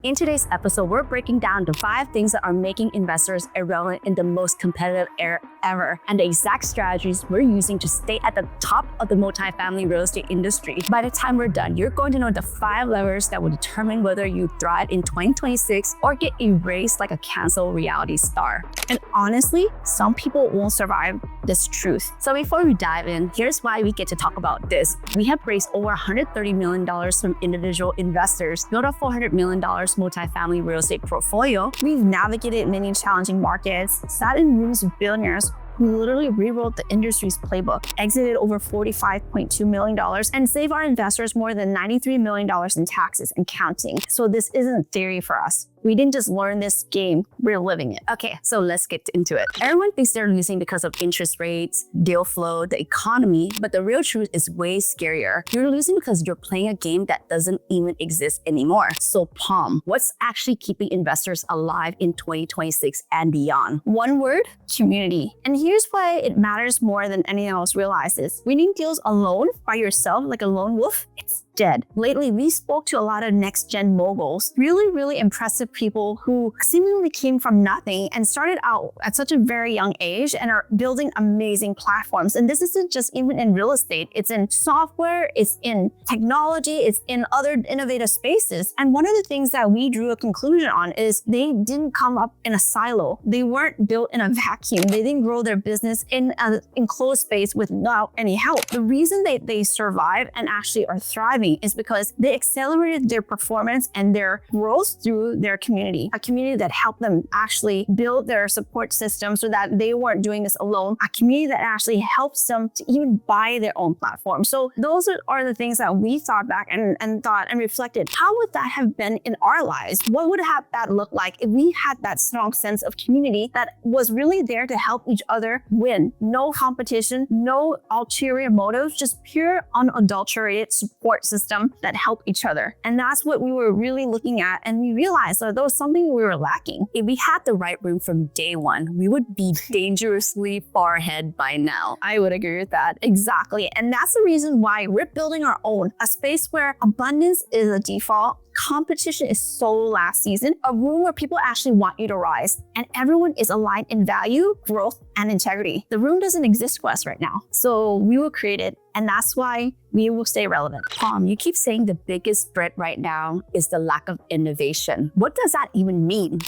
In today's episode, we're breaking down the 5 things that are making investors irrelevant in the most competitive era ever, and the exact strategies we're using to stay at the top of the multifamily real estate industry. By the time we're done, you're going to know the 5 levers that will determine whether you thrive in 2026 or get erased like a canceled reality star. And honestly, some people won't survive this truth. So before we dive in, here's why we get to talk about this. We have raised over $130 million from individual investors, built a $400 million multifamily real estate portfolio. We've navigated many challenging markets, sat in rooms with billionaires who literally rewrote the industry's playbook, exited over $45.2 million, and saved our investors more than $93 million in taxes and counting. So this isn't theory for us. We didn't just learn this game, we're living it. Okay, so let's get into it. Everyone thinks they're losing because of interest rates, deal flow, the economy, but the real truth is way scarier. You're losing because you're playing a game that doesn't even exist anymore. So Palm, what's actually keeping investors alive in 2026 and beyond? One word, community. And here's why it matters more than anyone else realizes. Winning deals alone by yourself like a lone wolf, it's dead. Lately, we spoke to a lot of next-gen moguls, really impressive people who seemingly came from nothing and started out at such a very young age and are building amazing platforms. And this isn't just even in real estate, it's in software, it's in technology, it's in other innovative spaces. And one of the things that we drew a conclusion on is they didn't come up in a silo. They weren't built in a vacuum. They didn't grow their business in an enclosed space without any help. The reason they survive and actually are thriving is because they accelerated their performance and their growth through their community, a community that helped them actually build their support system so that they weren't doing this alone, a community that actually helps them to even buy their own platform. So those are the things that we thought back and thought and reflected. How would that have been in our lives? What would have that looked like if we had that strong sense of community that was really there to help each other win? No competition, no ulterior motives, just pure unadulterated support system that help each other. And that's what we were really looking at. And we realized that there was something we were lacking. If we had the right room from day one, we would be dangerously far ahead by now. I would agree with that. Exactly. And that's the reason why we're building our own, a space where abundance is a default. Competition is so last season, a room where people actually want you to rise and everyone is aligned in value, growth, and integrity. The room doesn't exist for us right now. So we will create it, and that's why we will stay relevant. Palm, you keep saying the biggest threat right now is the lack of innovation. What does that even mean?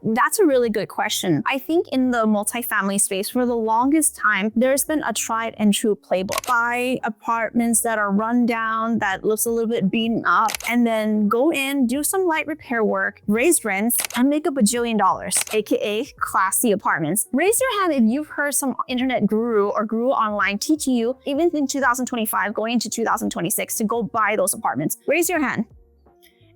That's a really good question. I think in the multifamily space, for the longest time, there's been a tried and true playbook. Buy apartments that are run down, that looks a little bit beaten up, and then go in, do some light repair work, raise rents, and make $1 bajillion, aka classy apartments. Raise your hand if you've heard some internet guru or guru online teaching you, even in 2025, going into 2026, to go buy those apartments. Raise your hand.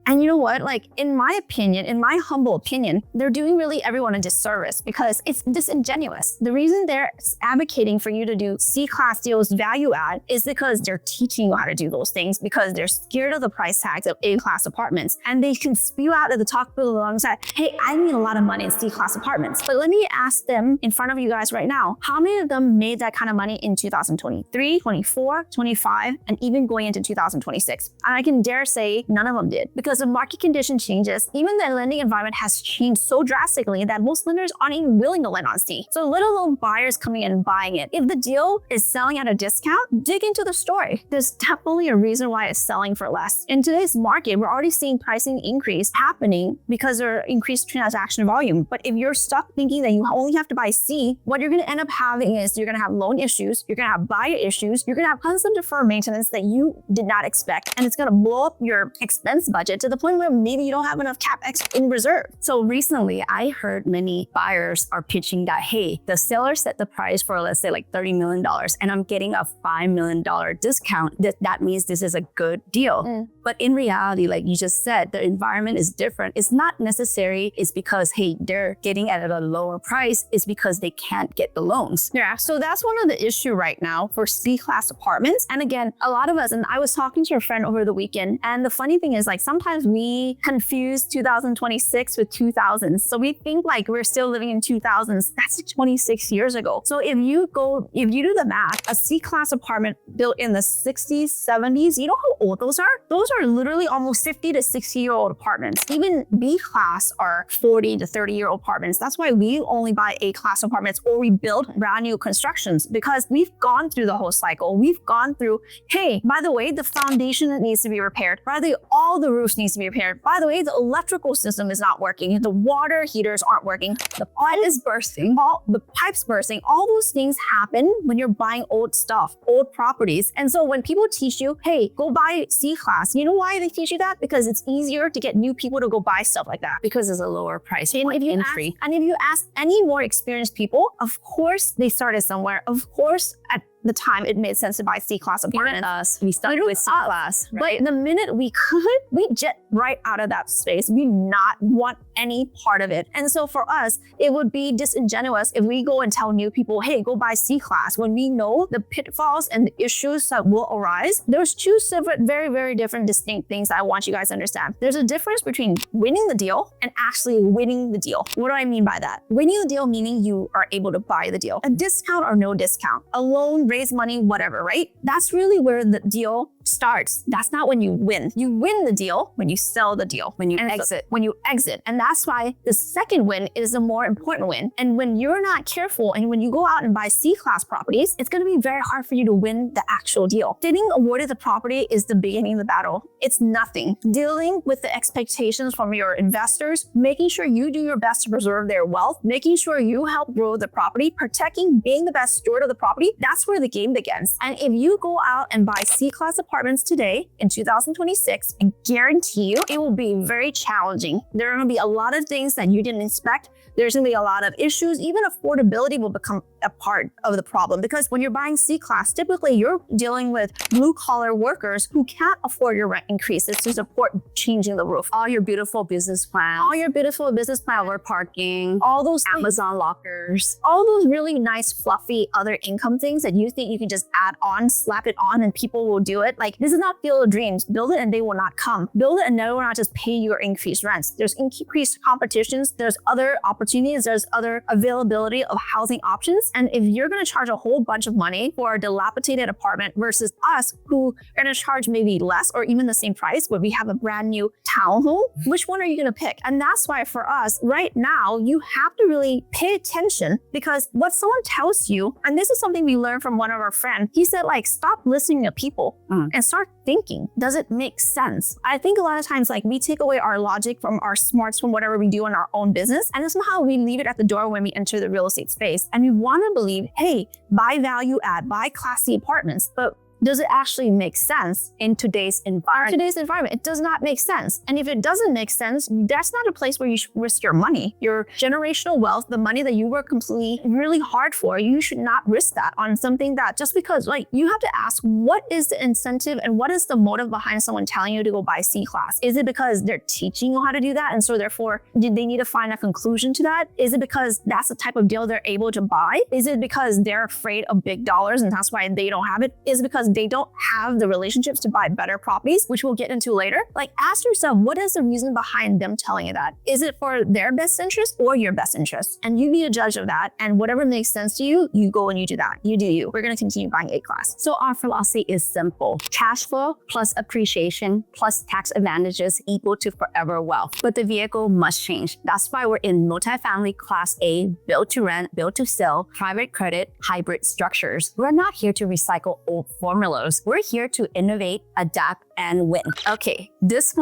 And you know what? In my opinion, in my humble opinion, they're doing really everyone a disservice because it's disingenuous. The reason they're advocating for you to do C-class deals value add is because they're teaching you how to do those things because they're scared of the price tags of A-class apartments. And they can spew out at the top of the lungs that, hey, I need a lot of money in C-class apartments. But let me ask them in front of you guys right now, how many of them made that kind of money in 2023, 24, 25, and even going into 2026? And I can dare say none of them did because the market condition changes, even the lending environment has changed so drastically that most lenders aren't even willing to lend on C. So let alone buyers coming in and buying it. If the deal is selling at a discount, dig into the story. There's definitely a reason why it's selling for less. In today's market, we're already seeing pricing increase happening because there are increased transaction volume. But if you're stuck thinking that you only have to buy C, what you're going to end up having is you're going to have loan issues, you're going to have buyer issues, you're going to have constant deferred maintenance that you did not expect, and it's going to blow up your expense budget to the point where maybe you don't have enough CapEx in reserve. So recently, I heard many buyers are pitching that, hey, the seller set the price for, let's say, like $30 million, and I'm getting a $5 million discount. That means this is a good deal. But in reality, like you just said, the environment is different. It's not necessary. It's because, hey, they're getting at a lower price. It's because they can't get the loans. Yeah, so that's one of the issue right now for C-class apartments. And again, a lot of us, and I was talking to a friend over the weekend, and the funny thing is, like, sometimes sometimes we confuse 2026 with 2000s. So we think like we're still living in 2000s. That's 26 years ago. So if you do the math, a C-class apartment built in the 60s, 70s, you know how old those are? Those are literally almost 50 to 60-year-old apartments. Even B-class are 40 to 30-year-old apartments. That's why we only buy A-class apartments or we build brand new constructions, because we've gone through the whole cycle. We've gone through, hey, by the way, the foundation that needs to be repaired. By the way, all the roofs needs to be repaired. By the way, the electrical system is not working. The water heaters aren't working. The pipe is bursting. The pipes bursting. All those things happen when you're buying old stuff, old properties. And so when people teach you, hey, go buy C-class, you know why they teach you that? Because it's easier to get new people to go buy stuff like that. Because it's a lower price point entry. And if you ask any more experienced people, of course they started somewhere. Of course, at the time it made sense to buy C-class apartments. Even us, we started with C-class, right? But the minute we jet right out of that space. We not want any part of it. And so for us, it would be disingenuous if we go and tell new people, hey, go buy C-class, when we know the pitfalls and the issues that will arise. There's two separate, very, very different, distinct things that I want you guys to understand. There's a difference between winning the deal and actually winning the deal. What do I mean by that? Winning the deal meaning you are able to buy the deal. A discount or no discount, a loan, raise money, whatever, right? That's really where the deal starts. That's not when you win. You win the deal when you sell the deal. When you exit. When you exit. And that's why the second win is a more important win. And when you're not careful and when you go out and buy C-class properties, it's going to be very hard for you to win the actual deal. Getting awarded the property is the beginning of the battle. It's nothing. Dealing with the expectations from your investors, making sure you do your best to preserve their wealth, making sure you help grow the property, protecting, being the best steward of the property, that's where the game begins. And if you go out and buy C-class apartments today in 2026, I guarantee you it will be very challenging. There are going to be a lot of things that you didn't expect. There's going to be a lot of issues. Even affordability will become a part of the problem, because when you're buying C-class, typically you're dealing with blue-collar workers who can't afford your rent increases to support changing the roof. All your beautiful business plans. All your beautiful business plans. Our parking. All those Amazon lockers. All those really nice, fluffy other income things that you think you can just add on, slap it on, and people will do it. Like, this is not Field of Dreams. Build it and they will not come. Build it and they will not just pay you or increase rents. There's increased competitions. There's other opportunities. There's other availability of housing options. And if you're going to charge a whole bunch of money for a dilapidated apartment versus us who are going to charge maybe less or even the same price where we have a brand new townhome, which one are you going to pick? And that's why for us right now, you have to really pay attention, because what someone tells you, and this is something we learned from one of our friends, he said, like, stop listening to people and start thinking. Does it make sense? I think a lot of times, like, we take away our logic from our smarts from whatever we do in our own business, and somehow we leave it at the door when we enter the real estate space. And we want to believe, hey, buy value add, buy classy apartments, but does it actually make sense in today's environment? It does not make sense. And if it doesn't make sense, that's not a place where you should risk your money. Your generational wealth, the money that you work completely really hard for, you should not risk that on something that just because, like, you have to ask, what is the incentive and what is the motive behind someone telling you to go buy C-class? Is it because they're teaching you how to do that, and so therefore did they need to find a conclusion to that? Is it because that's the type of deal they're able to buy? Is it because they're afraid of big dollars and that's why they don't have it? Is it because they don't have the relationships to buy better properties, which we'll get into later? Like, ask yourself, what is the reason behind them telling you that? Is it for their best interest or your best interest? And you be a judge of that. And whatever makes sense to you, you go and you do that. You do you. We're going to continue buying A-class. So our philosophy is simple. Cash flow plus appreciation plus tax advantages equal to forever wealth. But the vehicle must change. That's why we're in multifamily class A, build to rent, build to sell, private credit, hybrid structures. We're not here to recycle old formulas. We're here to innovate, adapt, and win. Okay, this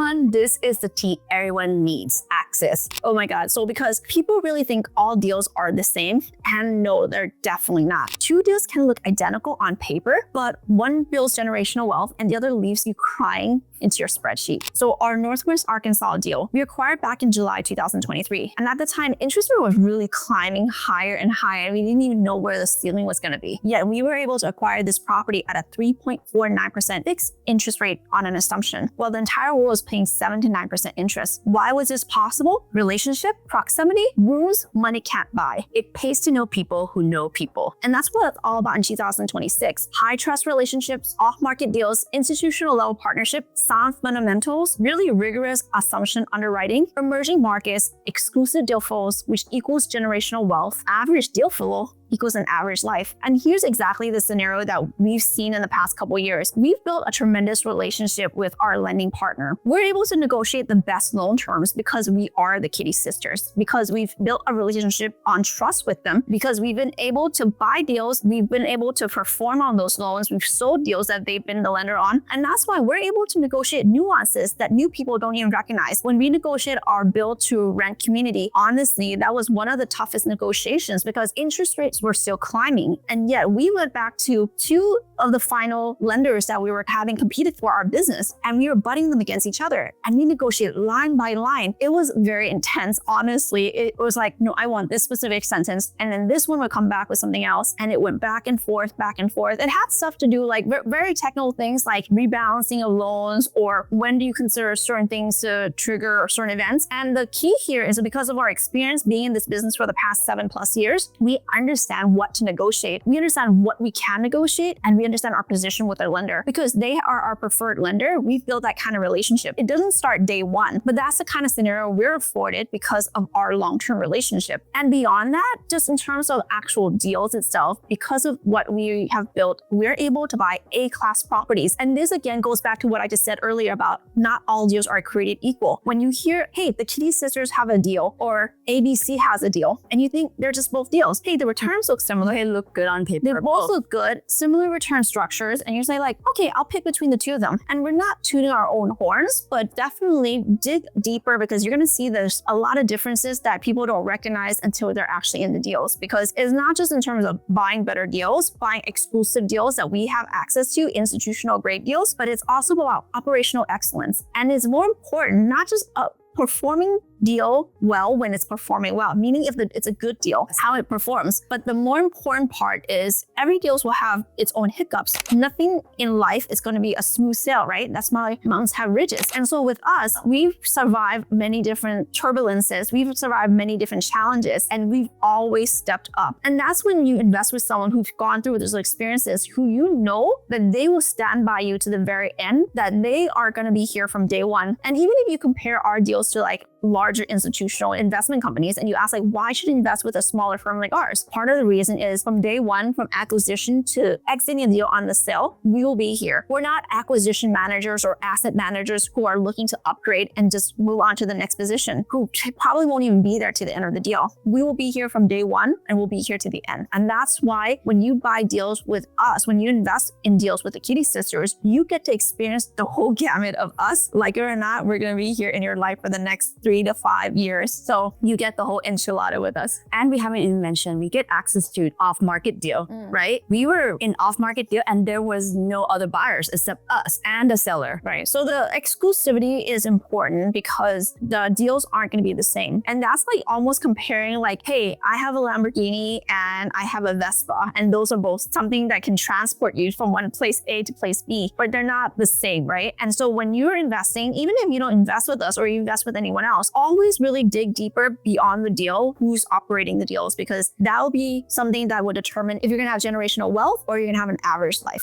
is the T everyone needs: access. Oh my God. So because people really think all deals are the same, and no, they're definitely not. Two deals can look identical on paper, but one builds generational wealth and the other leaves you crying into your spreadsheet. So our Northwest Arkansas deal, we acquired back in July 2023. And at the time, interest rate was really climbing higher and higher. We didn't even know where the ceiling was going to be. Yet we were able to acquire this property at a 3.49% fixed interest rate on an assumption, while the entire world was paying 7 to 9% interest. Why was this possible? possible. Relationship, proximity, rules money can't buy. It pays to know people who know people. And that's what it's all about in 2026. High trust relationships, off-market deals, institutional level partnership, sound fundamentals, really rigorous assumption underwriting, emerging markets, exclusive deal flows, which equals generational wealth, average deal flow equals an average life. And here's exactly the scenario that we've seen in the past couple of years. We've built a tremendous relationship with our lending partner. We're able to negotiate the best loan terms because we are the Kitti Sisters, because we've built a relationship on trust with them, because we've been able to buy deals, we've been able to perform on those loans, we've sold deals that they've been the lender on. And that's why we're able to negotiate nuances that new people don't even recognize. When we negotiate our build to rent community, honestly, that was one of the toughest negotiations because interest rates were still climbing. And yet we went back to two of the final lenders that we were having competed for our business, and we were butting them against each other. And we negotiated line by line. It was very intense, honestly. It was like, no, I want this specific sentence. And then this one would come back with something else. And it went back and forth, back and forth. It had stuff to do like very technical things like rebalancing of loans, or when do you consider certain things to trigger certain events. And the key here is because of our experience being in this business for the past 7+ years, we understand what to negotiate. We understand what we can negotiate, and we understand our position with our lender because they are our preferred lender. We've built that kind of relationship. It doesn't start day one, but that's the kind of scenario we're afforded because of our long-term relationship. And beyond that, just in terms of actual deals itself, because of what we have built, we're able to buy A-class properties. And this again goes back to what I just said earlier about not all deals are created equal. When you hear, hey, the Kitti Sisters have a deal or ABC has a deal, and you think they're just both deals. Hey, the returns look similar. They look good on paper. They both look good, similar return structures, and you say like, okay, I'll pick between the two of them. And we're not tooting our own horns, but definitely dig deeper because you're gonna see there's a lot of differences that people don't recognize until they're actually in the deals. Because it's not just in terms of buying better deals, buying exclusive deals that we have access to, institutional grade deals, but it's also about operational excellence. And it's more important, not just performing deal well when it's performing well, meaning if it's a good deal, it's how it performs. But the more important part is every deals will have its own hiccups. Nothing in life is going to be a smooth sail, right? That's why mountains have ridges. And so with us, we've survived many different turbulences. We've survived many different challenges, and we've always stepped up. And that's when you invest with someone who's gone through those experiences, who you know that they will stand by you to the very end, that they are going to be here from day one. And even if you compare our deals to like larger institutional investment companies and you ask like, why should you invest with a smaller firm like ours? Part of the reason is from day one, from acquisition to exiting a deal on the sale, we will be here. We're not acquisition managers or asset managers who are looking to upgrade and just move on to the next position, who probably won't even be there to the end of the deal. We will be here from day one and we'll be here to the end. And that's why when you buy deals with us, when you invest in deals with the Kitti Sisters, you get to experience the whole gamut of us. Like it or not, we're going to be here in your life for the next 3 to 5 years. So you get the whole enchilada with us. And we haven't even mentioned, we get access to off-market deal, right? We were in off-market deal and there was no other buyers except us and a seller. Right. So the exclusivity is important because the deals aren't going to be the same. And that's like almost comparing like, hey, I have a Lamborghini and I have a Vespa, and those are both something that can transport you from one place A to place B, but they're not the same, right? And so when you're investing, even if you don't invest with us or you invest with anyone else, always really dig deeper beyond the deal, who's operating the deals, because that'll be something that will determine if you're gonna have generational wealth or you're gonna have an average life.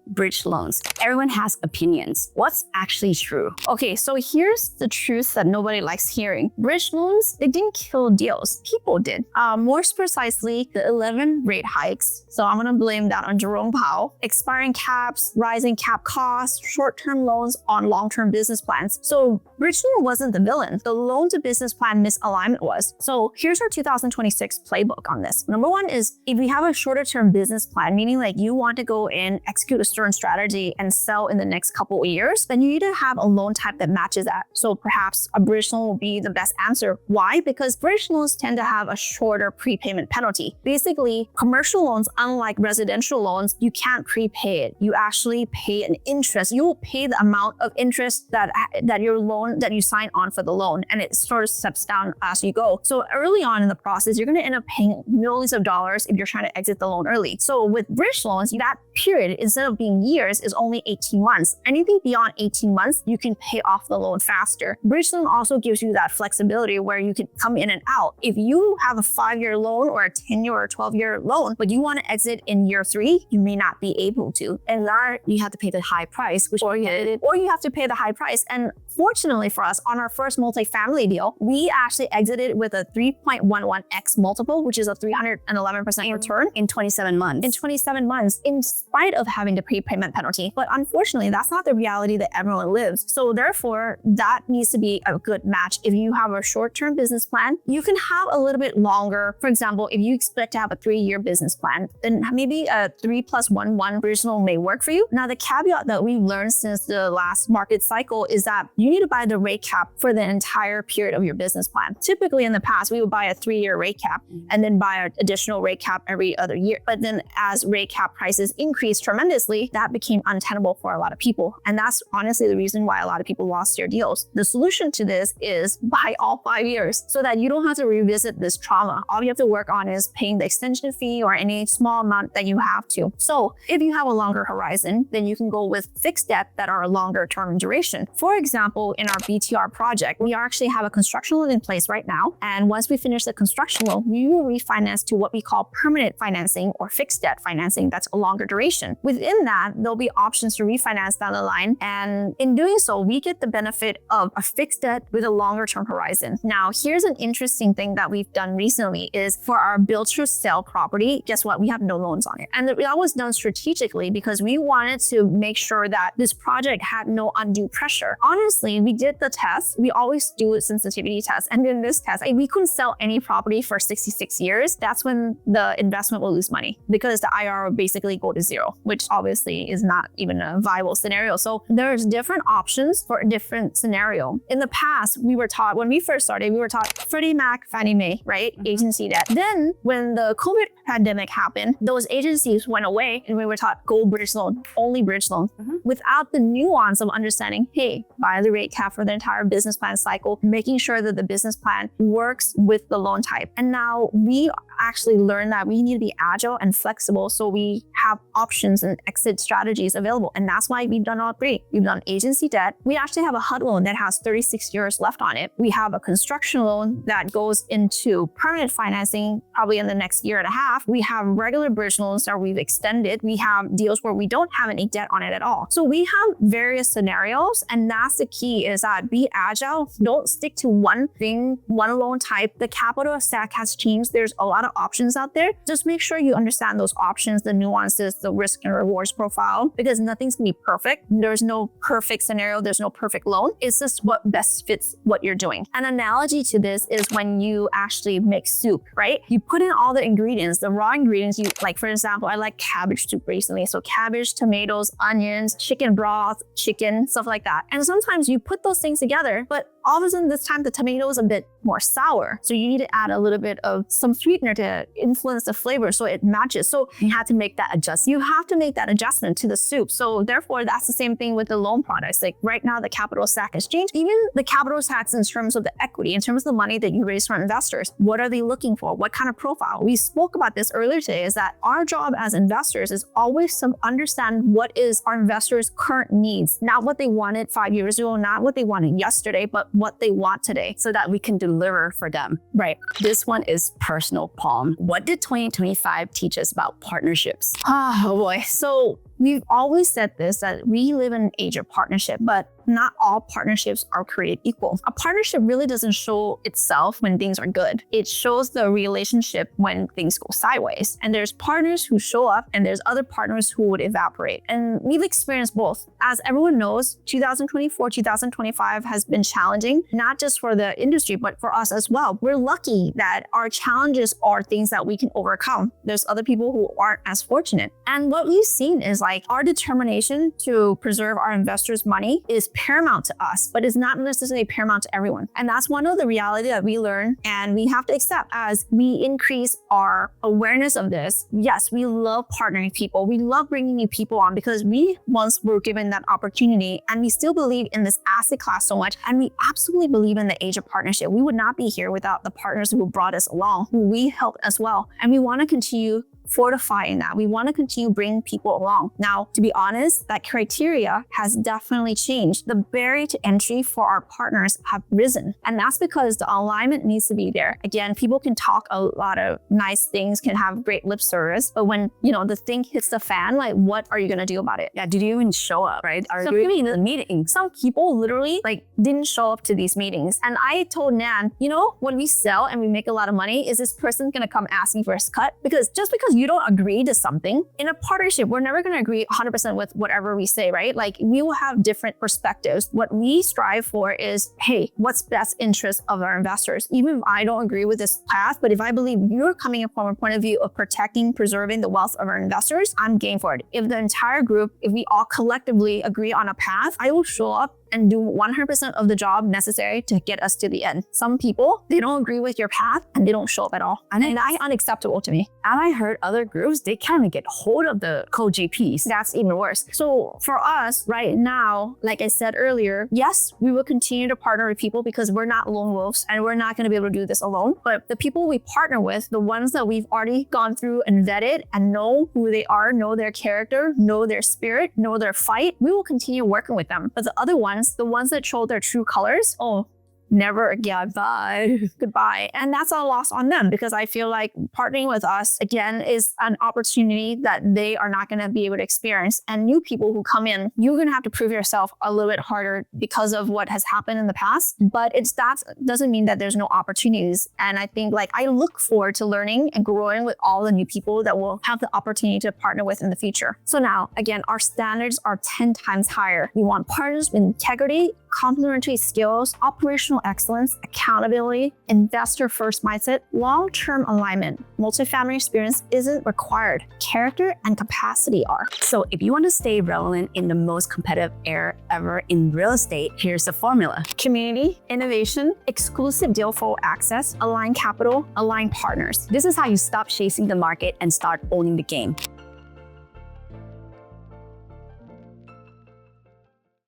Bridge loans. Everyone has opinions. What's actually true? Okay, so here's the truth that nobody likes hearing. Bridge loans, they didn't kill deals. People did. More precisely, the 11 rate hikes. So I'm gonna blame that on Jerome Powell. Expiring caps, rising cap costs, short-term loans on long-term business plans. So bridge loan wasn't the villain. The loan to business plan misalignment was. So here's our 2026 playbook on this. Number one is if we have a shorter term business plan, meaning like you want to go in, execute a certain strategy and sell in the next couple of years, then you need to have a loan type that matches that. So perhaps a bridge loan will be the best answer. Why? Because bridge loans tend to have a shorter prepayment penalty. Basically, commercial loans, unlike residential loans, you can't prepay it. You actually pay an interest. You will pay the amount of interest that your loan that you sign on for the loan. loan, and it sort of steps down as you go. So early on in the process, you're going to end up paying millions of dollars if you're trying to exit the loan early. So with bridge loans, that period, instead of being years, is only 18 months. Anything beyond 18 months, you can pay off the loan faster. Bridge loan also gives you that flexibility where you can come in and out. If you have a 5-year loan or a 10-year or 12-year loan, but you want to exit in year 3, you may not be able to. And that you have to pay the high price, or you have to pay the high price. And fortunately for us, on our first multifamily deal, we actually exited with a 3.11x multiple, which is a 311% return in 27 months. In 27 months, in spite of having the prepayment penalty. But unfortunately, that's not the reality that everyone lives. So therefore, that needs to be a good match. If you have a short-term business plan, you can have a little bit longer. For example, if you expect to have a 3-year business plan, then maybe a 3+1 bridge loan may work for you. Now, the caveat that we've learned since the last market cycle is that you need to buy the rate cap for the entire period of your business plan. Typically in the past, we would buy a 3-year rate cap and then buy an additional rate cap every other year. But then as rate cap prices increased tremendously, that became untenable for a lot of people. And that's honestly the reason why a lot of people lost their deals. The solution to this is buy all 5 years so that you don't have to revisit this trauma. All you have to work on is paying the extension fee or any small amount that you have to. So if you have a longer horizon, then you can go with fixed debt that are a longer term duration. For example, in our BTR project, we actually have a construction loan in place right now. And once we finish the construction loan, we will refinance to what we call permanent financing or fixed debt financing that's a longer duration. Within that, there'll be options to refinance down the line. And in doing so, we get the benefit of a fixed debt with a longer term horizon. Now, here's an interesting thing that we've done recently is for our build to sell property, guess what? We have no loans on it. And that was done strategically because we wanted to make sure that this project had no undue pressure. Honestly, we did the test. We always do a sensitivity test. And in this test, we couldn't sell any property for 66 years. That's when the investment will lose money because the IRR will basically go to zero, which obviously is not even a viable scenario. So there's different options for a different scenario. In the past, we were taught, when we first started, we were taught Freddie Mac, Fannie Mae, right? Agency debt. Then when the COVID pandemic happened, those agencies went away and we were taught go bridge loan, only bridge loan, without the nuance of understanding, hey, buy the rate cap for the entire business plan cycle, making sure that the business plan works with the loan type. And now we actually learned that we need to be agile and flexible so we have options and exit strategies available. And that's why we've done all 3. We've done agency debt. We actually have a HUD loan that has 36 years left on it. We have a construction loan that goes into permanent financing probably in the next year and a half. We have regular bridge loans that we've extended. We have deals where we don't have any debt on it at all. So we have various scenarios, and that's the key is that be agile. Don't stick to one thing, one loan type. The capital stack has changed. There's a lot of options out there. Just make sure you understand those options, the nuances, the risk and rewards profile, because nothing's gonna be perfect. There's no perfect scenario. There's no perfect loan. It's just what best fits what you're doing. An analogy to this is when you actually make soup, right? You put in all the ingredients, the raw ingredients. You like, for example, I like cabbage soup recently. So cabbage, tomatoes, onions, chicken broth, chicken, stuff like that. And sometimes you put those things together, but all of a sudden this time the tomato is a bit more sour. So you need to add a little bit of some sweetener to influence the flavor so it matches. So you have to make that adjustment. You have to make that adjustment to the soup. So therefore, that's the same thing with the loan products. Like right now, the capital stack has changed. Even the capital stacks in terms of the equity, in terms of the money that you raise from investors, what are they looking for? What kind of profile? We spoke about this earlier today, is that our job as investors is always to understand what is our investors' current needs, not what they wanted 5 years ago, not what they wanted yesterday, but what they want today so that we can deliver for them. Right. This one is personal, Palm. What did 2025 teach us about partnerships? Oh boy. So we've always said this, that we live in an age of partnership, but not all partnerships are created equal. A partnership really doesn't show itself when things are good. It shows the relationship when things go sideways. And there's partners who show up and there's other partners who would evaporate. And we've experienced both. As everyone knows, 2024, 2025 has been challenging, not just for the industry, but for us as well. We're lucky that our challenges are things that we can overcome. There's other people who aren't as fortunate. And what we've seen is like our determination to preserve our investors' money is paramount to us, but it's not necessarily paramount to everyone. And that's one of the reality that we learn and we have to accept as we increase our awareness of this. Yes, we love partnering with people. We love bringing new people on because we once were given that opportunity and we still believe in this asset class so much. And we absolutely believe in the age of partnership. We would not be here without the partners who brought us along, who we helped as well. And we want to continue fortifying that. We want to continue bringing people along. Now, to be honest, that criteria has definitely changed. The barrier to entry for our partners have risen. And that's because the alignment needs to be there. Again, people can talk a lot of nice things, can have great lip service, but when, the thing hits the fan, like, what are you going to do about it? Yeah, did you even show up, right? So in the meeting, some people literally didn't show up to these meetings. And I told Nan, when we sell and we make a lot of money, is this person going to come asking for his cut? Because just because you don't agree to something in a partnership, we're never going to agree 100% with whatever we say, right? We will have different perspectives. What we strive for is, hey, what's best interest of our investors? Even if I don't agree with this path, but if I believe you're coming from a point of view of protecting, preserving the wealth of our investors, I'm game for it. If the entire group, if we all collectively agree on a path, I will show up and do 100% of the job necessary to get us to the end. Some people, they don't agree with your path and they don't show up at all. And that's unacceptable to me. And I heard other groups, they kind of get hold of the co-GPs. That's even worse. So for us right now, like I said earlier, yes, we will continue to partner with people because we're not lone wolves and we're not going to be able to do this alone. But the people we partner with, the ones that we've already gone through and vetted and know who they are, know their character, know their spirit, know their fight, we will continue working with them. But the other ones, the ones that show their true colors, never again, goodbye. And that's a loss on them because I feel like partnering with us, again, is an opportunity that they are not going to be able to experience. And new people who come in, you're going to have to prove yourself a little bit harder because of what has happened in the past. But that doesn't mean that there's no opportunities. And I think I look forward to learning and growing with all the new people that we'll have the opportunity to partner with in the future. So now, again, our standards are 10 times higher. We want partners with integrity, complementary skills, operational excellence, accountability, investor-first mindset, long-term alignment. Multifamily experience isn't required. Character and capacity are. So if you want to stay relevant in the most competitive era ever in real estate, here's the formula. Community, innovation, exclusive deal flow access, aligned capital, aligned partners. This is how you stop chasing the market and start owning the game.